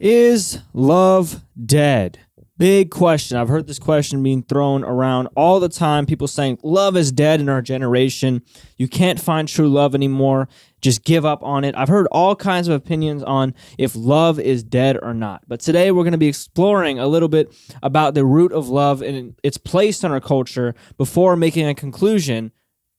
Is love dead? Big question. I've heard this question being thrown around all the time. People saying love is dead in our generation. You can't find true love anymore. Just give up on it. I've heard all kinds of opinions on if love is dead or not. But today we're going to be exploring a little bit about the root of love and its place in our culture before making a conclusion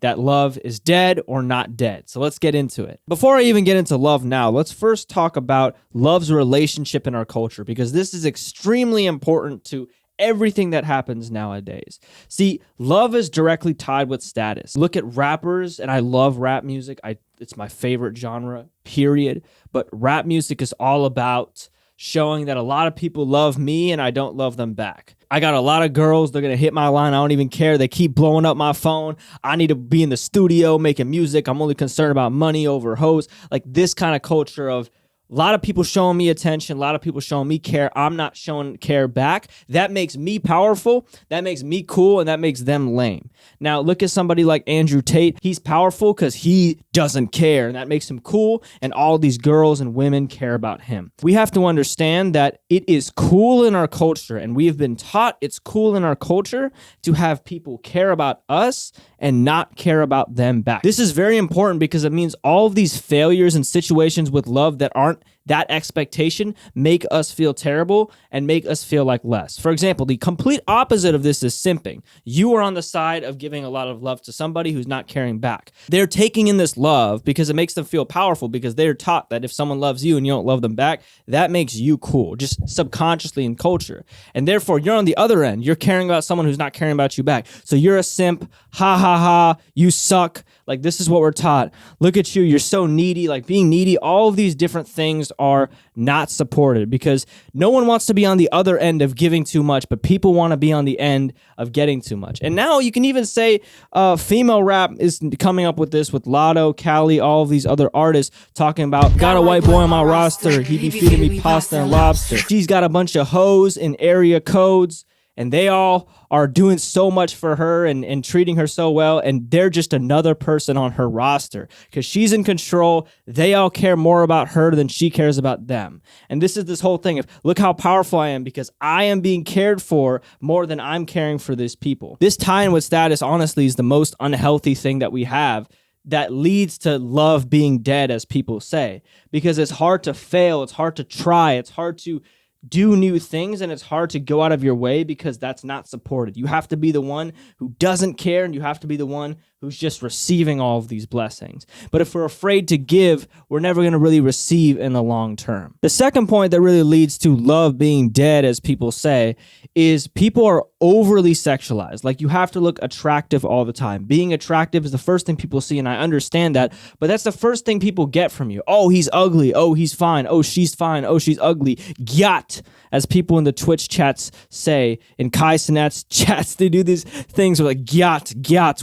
that love is dead or not dead. So let's get into it. Before I even get into love now, let's first talk about love's relationship in our culture, because this is extremely important to everything that happens nowadays. See, love is directly tied with status. Look at rappers, and I love rap music. It's my favorite genre, period. But rap music is all about showing that a lot of people love me and I don't love them back. I got a lot of girls, they're going to hit my line, I don't even care. They keep blowing up my phone. I need to be in the studio making music. I'm only concerned about money over hoes. Like this kind of culture of a lot of people showing me attention, a lot of people showing me care. I'm not showing care back. That makes me powerful, that makes me cool, and that makes them lame. Now, look at somebody like Andrew Tate. He's powerful because he doesn't care, and that makes him cool, and all these girls and women care about him. We have to understand that it is cool in our culture, and we have been taught it's cool in our culture to have people care about us and not care about them back. This is very important because it means all of these failures and situations with love that aren't that expectation make us feel terrible and make us feel like less. For example, the complete opposite of this is simping. You are on the side of giving a lot of love to somebody who's not caring back. They're taking in this love because it makes them feel powerful, because they're taught that if someone loves you and you don't love them back, that makes you cool, just subconsciously in culture. And therefore, you're on the other end. You're caring about someone who's not caring about you back. So you're a simp. Ha ha ha. You suck. Like, this is what we're taught. Look at you. You're so needy. Like, being needy, all of these different things are not supported because no one wants to be on the other end of giving too much, but people want to be on the end of getting too much. And now you can even say female rap is coming up with this with Lotto, Cali, all of these other artists talking about, got a white boy on my roster. He be feeding me pasta and lobster. She's got a bunch of hoes in area codes, and they all are doing so much for her and treating her so well, and they're just another person on her roster because she's in control. They all care more about her than she cares about them. And this is this whole thing of, look how powerful I am because I am being cared for more than I'm caring for these people. This tie-in with status, honestly, is the most unhealthy thing that we have, that leads to love being dead, as people say, because it's hard to fail, it's hard to try, it's hard to do new things, and it's hard to go out of your way because that's not supported. You have to be the one who doesn't care, and you have to be the one who's just receiving all of these blessings. But if we're afraid to give, we're never going to really receive in the long term. The second point that really leads to love being dead, as people say, is people are overly sexualized. Like, you have to look attractive all the time. Being attractive is the first thing people see, and I understand that, but that's the first thing people get from you. Oh, he's ugly. Oh, he's fine. Oh, she's fine. Oh, she's ugly. Gyat, as people in the Twitch chats say, in Kai Cenat's chats, they do these things with like gyat, gyat.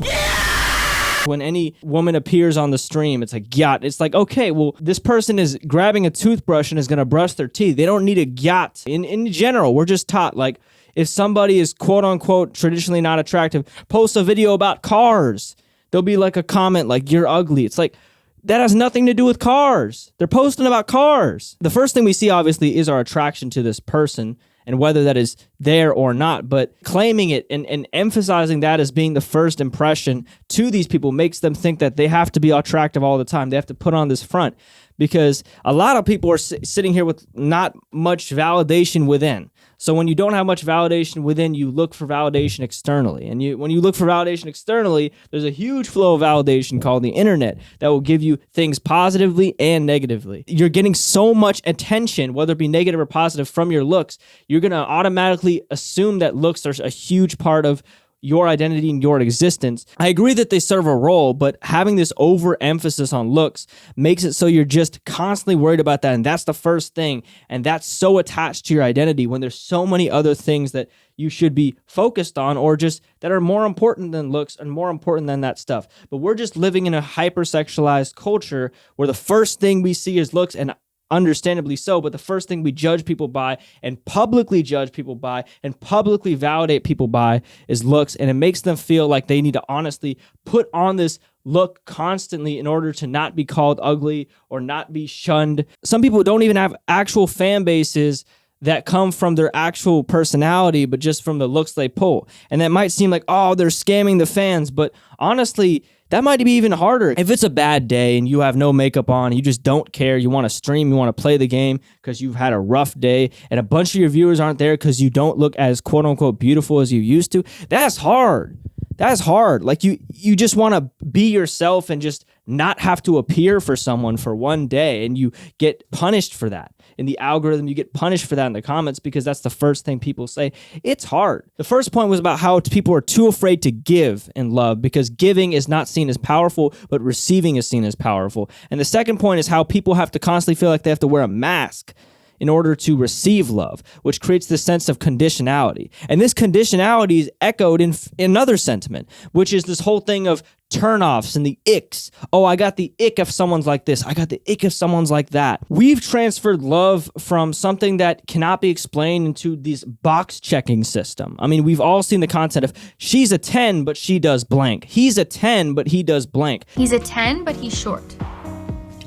When any woman appears on the stream, it's a gyat. It's like, okay, well, this person is grabbing a toothbrush and is going to brush their teeth. They don't need a gyat. In general, we're just taught, like, if somebody is quote unquote traditionally not attractive, post a video about cars, there'll be like a comment like, you're ugly. It's like, that has nothing to do with cars. They're posting about cars. The first thing we see, obviously, is our attraction to this person and whether that is there or not. But claiming it and emphasizing that as being the first impression to these people makes them think that they have to be attractive all the time. They have to put on this front, because a lot of people are sitting here with not much validation within. So when you don't have much validation within, you look for validation externally. And when you look for validation externally, there's a huge flow of validation called the internet that will give you things positively and negatively. You're getting so much attention, whether it be negative or positive, from your looks. You're going to automatically assume that looks are a huge part of your identity and your existence. I agree that they serve a role, but having this overemphasis on looks makes it so you're just constantly worried about that, and that's the first thing, and that's so attached to your identity when there's so many other things that you should be focused on, or just that are more important than looks and more important than that stuff. But we're just living in a hypersexualized culture where the first thing we see is looks, and understandably so, but the first thing we judge people by and publicly judge people by and publicly validate people by is looks, and it makes them feel like they need to honestly put on this look constantly in order to not be called ugly or not be shunned. Some people don't even have actual fan bases that come from their actual personality, but just from the looks they pull. And that might seem like, oh, they're scamming the fans. But honestly, that might be even harder. If it's a bad day and you have no makeup on, you just don't care, you want to stream, you want to play the game because you've had a rough day, and a bunch of your viewers aren't there because you don't look as quote unquote beautiful as you used to, that's hard. That's hard. Like you just want to be yourself and just not have to appear for someone for one day, and you get punished for that. In the algorithm, you get punished for that in the comments because that's the first thing people say. It's hard. The first point was about how people are too afraid to give in love because giving is not seen as powerful, but receiving is seen as powerful. And the second point is how people have to constantly feel like they have to wear a mask in order to receive love, which creates this sense of conditionality. And this conditionality is echoed in another sentiment, which is this whole thing of turnoffs and the icks. Oh, I got the ick if someone's like this. I got the ick if someone's like that. We've transferred love from something that cannot be explained into this box checking system. I mean, we've all seen the concept of she's a 10, but she does blank. He's a 10, but he does blank. He's a 10, but he's short.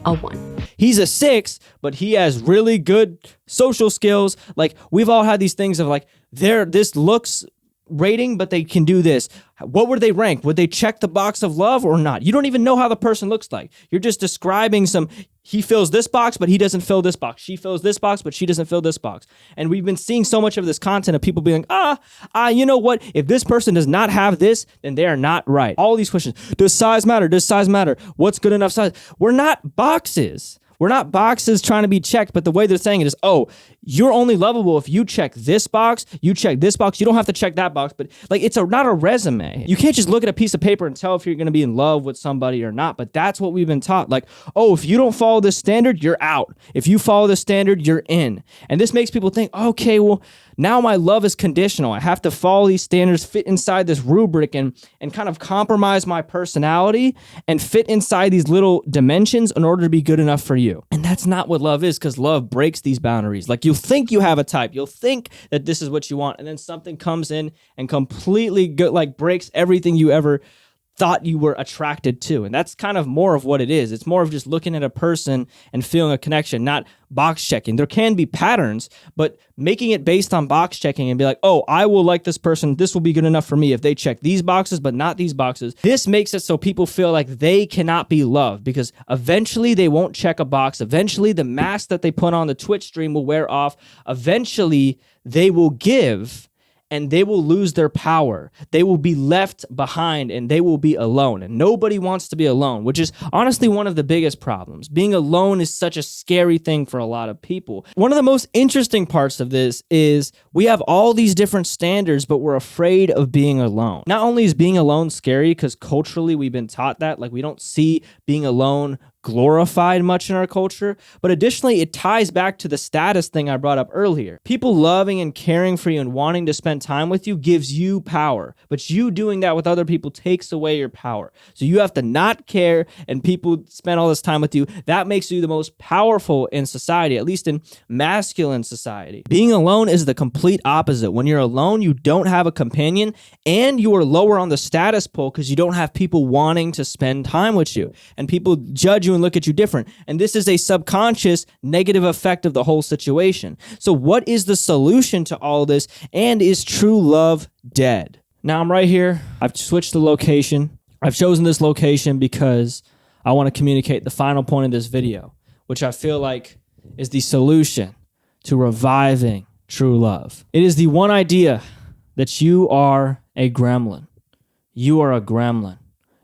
A 1. He's a 6, but he has really good social skills. Like, we've all had these things of like, this looks rating, but they can do this. What would they rank? Would they check the box of love or not? You don't even know how the person looks like. You're just describing he fills this box, but he doesn't fill this box. She fills this box, but she doesn't fill this box. And we've been seeing so much of this content of people being you know what? If this person does not have this, then they are not right. All these questions. Does size matter? Does size matter? What's good enough size? We're not boxes. We're not boxes trying to be checked, but the way they're saying it is, oh, you're only lovable if you check this box, you check this box. You don't have to check that box, but like it's not a resume. You can't just look at a piece of paper and tell if you're going to be in love with somebody or not, but that's what we've been taught. Like, oh, if you don't follow this standard, you're out. If you follow this standard, you're in. And this makes people think, okay, well, now my love is conditional. I have to follow these standards, fit inside this rubric, and kind of compromise my personality and fit inside these little dimensions in order to be good enough for you. And that's not what love is, because love breaks these boundaries. Like, you'll think you have a type. You'll think that this is what you want, and then something comes in and completely breaks everything you ever thought you were attracted to. And that's kind of more of what it is. It's more of just looking at a person and feeling a connection, not box checking. There can be patterns, but making it based on box checking and be like, oh, I will like this person. This will be good enough for me if they check these boxes, but not these boxes. This makes it so people feel like they cannot be loved because eventually they won't check a box. Eventually the mask that they put on the Twitch stream will wear off. Eventually they will give, and they will lose their power. They will be left behind and they will be alone. And nobody wants to be alone, which is honestly one of the biggest problems. Being alone is such a scary thing for a lot of people. One of the most interesting parts of this is we have all these different standards, but we're afraid of being alone. Not only is being alone scary because culturally we've been taught that, like we don't see being alone glorified much in our culture, but additionally, it ties back to the status thing I brought up earlier. People loving and caring for you and wanting to spend time with you gives you power, but you doing that with other people takes away your power. So you have to not care, and people spend all this time with you. That makes you the most powerful in society, at least in masculine society. Being alone is the complete opposite. When you're alone, you don't have a companion, and you are lower on the status pole because you don't have people wanting to spend time with you, and people judge you and look at you different. And this is a subconscious negative effect of the whole situation. So what is the solution to all this? And is true love dead? Now I'm right here. I've switched the location. I've chosen this location because I want to communicate the final point of this video, which I feel like is the solution to reviving true love. It is the one idea that you are a gremlin. You are a gremlin.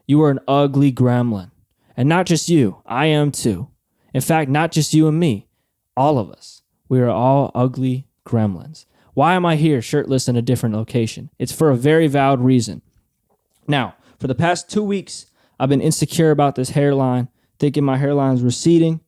You are an ugly gremlin. And not just you, I am too. In fact, not just you and me, all of us. We are all ugly gremlins. Why am I here shirtless in a different location? It's for a very valid reason. Now, for the past 2 weeks, I've been insecure about this hairline, thinking my hairline is receding,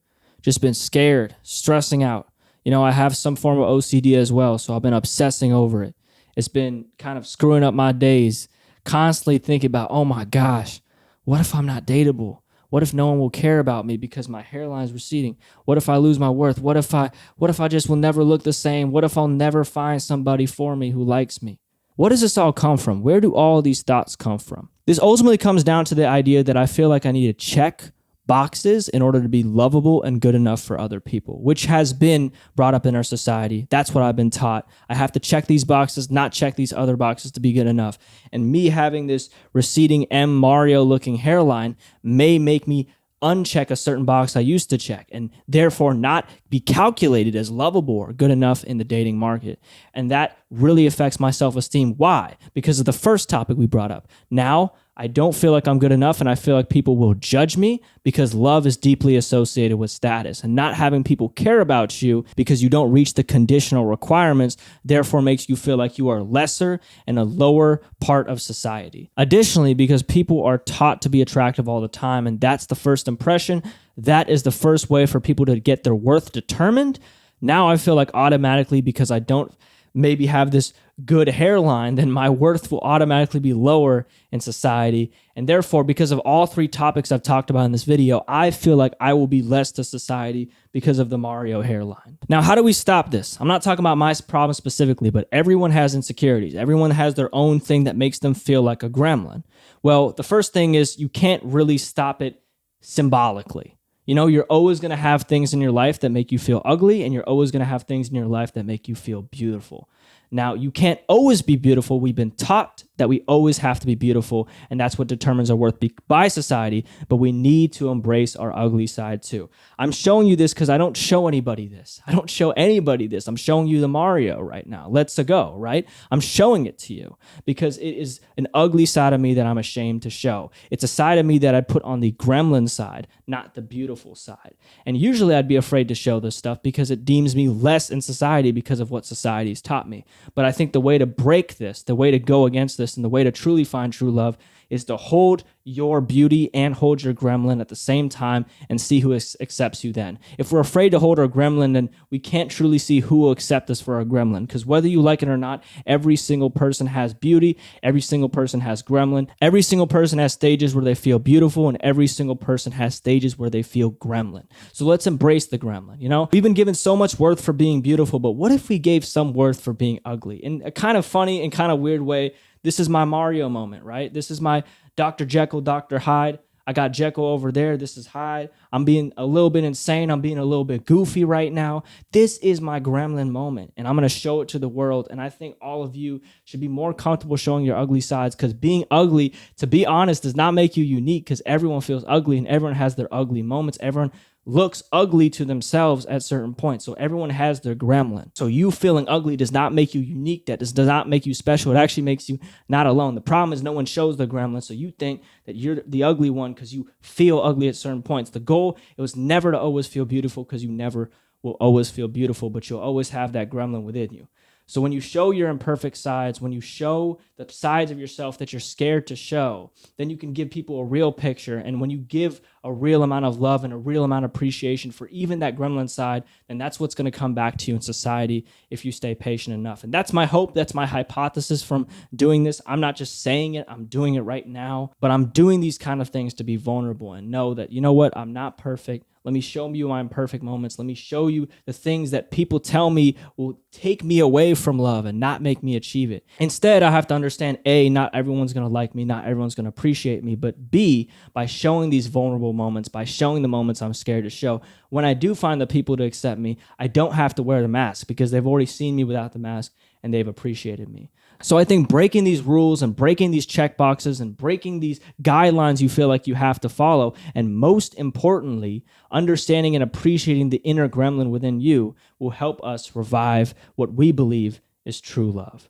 just been scared, stressing out. You know, I have some form of OCD as well, so I've been obsessing over it. It's been kind of screwing up my days, constantly thinking about, oh my gosh, what if I'm not dateable? What if no one will care about me because my hairline is receding? What if I lose my worth? What if I just will never look the same? What if I'll never find somebody for me who likes me? What does this all come from? Where do all these thoughts come from? This ultimately comes down to the idea that I feel like I need to check boxes in order to be lovable and good enough for other people, which has been brought up in our society. That's what I've been taught. I have to check these boxes, not check these other boxes to be good enough. And me having this receding M Mario looking hairline may make me uncheck a certain box I used to check and therefore not be calculated as lovable or good enough in the dating market. And that really affects my self-esteem. Why? Because of the first topic we brought up. Now, I don't feel like I'm good enough, and I feel like people will judge me because love is deeply associated with status, and not having people care about you because you don't reach the conditional requirements therefore makes you feel like you are lesser and a lower part of society. Additionally, because people are taught to be attractive all the time, and that's the first impression, that is the first way for people to get their worth determined. Now I feel like automatically, because I don't maybe have this good hairline, then my worth will automatically be lower in society. And therefore, because of all three topics I've talked about in this video, I feel like I will be less to society because of the Mario hairline. Now, how do we stop this? I'm not talking about my problem specifically, but everyone has insecurities. Everyone has their own thing that makes them feel like a gremlin. Well, the first thing is you can't really stop it symbolically. You know, you're always going to have things in your life that make you feel ugly, and you're always going to have things in your life that make you feel beautiful. Now, you can't always be beautiful. We've been taught that we always have to be beautiful, and that's what determines our worth by society, but we need to embrace our ugly side too. I'm showing you this because I don't show anybody this. I don't show anybody this. I'm showing you the Mario right now. Let's go, right? I'm showing it to you because it is an ugly side of me that I'm ashamed to show. It's a side of me that I'd put on the gremlin side, not the beautiful side. And usually I'd be afraid to show this stuff because it deems me less in society because of what society's taught me. But I think the way to break this, the way to go against this, and the way to truly find true love is to hold your beauty and hold your gremlin at the same time and see who accepts you then. If we're afraid to hold our gremlin, then we can't truly see who will accept us for our gremlin, because whether you like it or not, every single person has beauty, every single person has gremlin, every single person has stages where they feel beautiful, and every single person has stages where they feel gremlin. So let's embrace the gremlin. You know, we've been given so much worth for being beautiful, but what if we gave some worth for being ugly? In a kind of funny and kind of weird way, this is my Mario moment, right? This is my Dr. Jekyll, Dr. Hyde. I got Jekyll over there. This is Hyde. I'm being a little bit insane. I'm being a little bit goofy right now. This is my gremlin moment, and I'm going to show it to the world. And I think all of you should be more comfortable showing your ugly sides, because being ugly, to be honest, does not make you unique, because everyone feels ugly and everyone has their ugly moments. Everyone looks ugly to themselves at certain points. So everyone has their gremlin. So you feeling ugly does not make you unique. That does not make you special. It actually makes you not alone. The problem is no one shows the gremlin. So you think that you're the ugly one because you feel ugly at certain points. The goal, it was never to always feel beautiful, because you never will always feel beautiful, but you'll always have that gremlin within you. So when you show your imperfect sides, when you show the sides of yourself that you're scared to show, then you can give people a real picture. And when you give a real amount of love and a real amount of appreciation for even that gremlin side, then that's what's going to come back to you in society if you stay patient enough. And that's my hope. That's my hypothesis from doing this. I'm not just saying it. I'm doing it right now. But I'm doing these kind of things to be vulnerable and know that, you know what, I'm not perfect. Let me show you my imperfect moments. Let me show you the things that people tell me will take me away from love and not make me achieve it. Instead, I have to understand, A, not everyone's going to like me, not everyone's going to appreciate me, but B, by showing these vulnerable moments, by showing the moments I'm scared to show, when I do find the people to accept me, I don't have to wear the mask, because they've already seen me without the mask and they've appreciated me. So I think breaking these rules and breaking these check boxes and breaking these guidelines you feel like you have to follow, and most importantly, understanding and appreciating the inner gremlin within you, will help us revive what we believe is true love.